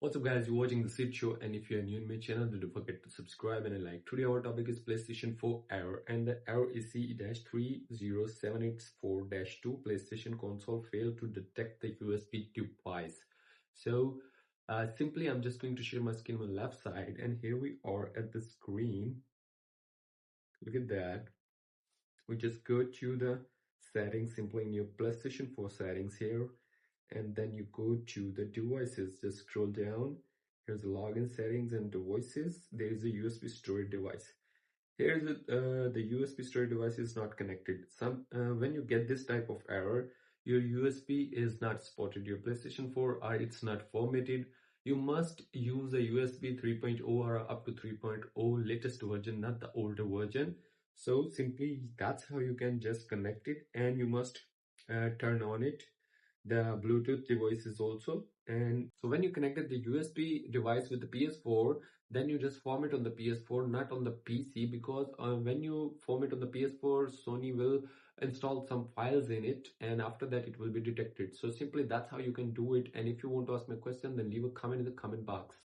What's up guys, you're watching the Sid Show, and if you're new in my channel, don't forget to subscribe and like. Today our topic is PlayStation 4 error, and the error is CE-30784-2. PlayStation console failed to detect the USB device. So simply I'm just going to share my screen on the left side, and here we are at the screen. Look at that. We just go to the settings, simply in your PlayStation 4 settings here, and then you go to the devices. Just scroll down. Here's the login settings and devices. There is a USB storage device. Here's the USB storage device is not connected. When you get this type of error, your USB is not supported. Your PlayStation 4 or it's not formatted. You must use a USB 3.0 or up to 3.0 latest version, not the older version. So simply that's how you can just connect it, and you must turn on it, the Bluetooth devices also. And so when you connected the USB device with the PS4, then you just form it on the PS4, not on the PC, because when you form it on the PS4, Sony will install some files in it, and after that it will be detected. So simply that's how you can do it. And if you want to ask me a question, then leave a comment in the comment box.